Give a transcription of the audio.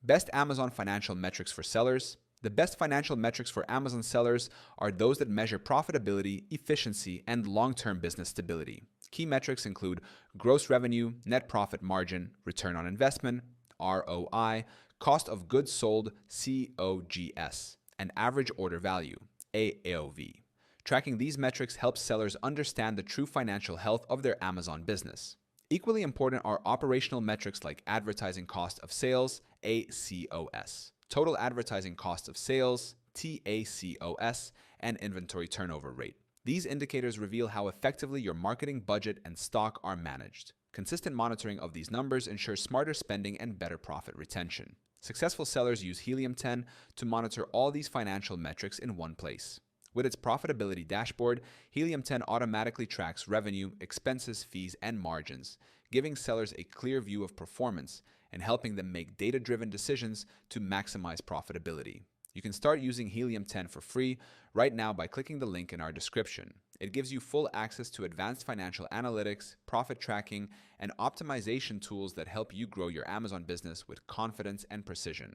Best Amazon financial metrics for sellers. The best financial metrics for Amazon sellers are those that measure profitability, efficiency, and long-term business stability. Key metrics include gross revenue, net profit margin, return on investment, ROI, cost of goods sold, COGS, and average order value, AOV. Tracking these metrics helps sellers understand the true financial health of their Amazon business. Equally important are operational metrics like advertising cost of sales, ACOS, total advertising cost of sales, TACOS, and inventory turnover rate. These indicators reveal how effectively your marketing budget and stock are managed. Consistent monitoring of these numbers ensures smarter spending and better profit retention. Successful sellers use Helium 10 to monitor all these financial metrics in one place. With its profitability dashboard, Helium 10 automatically tracks revenue, expenses, fees, and margins, giving sellers a clear view of performance and helping them make data-driven decisions to maximize profitability. You can start using Helium 10 for free right now by clicking the link in our description. It gives you full access to advanced financial analytics, profit tracking, and optimization tools that help you grow your Amazon business with confidence and precision.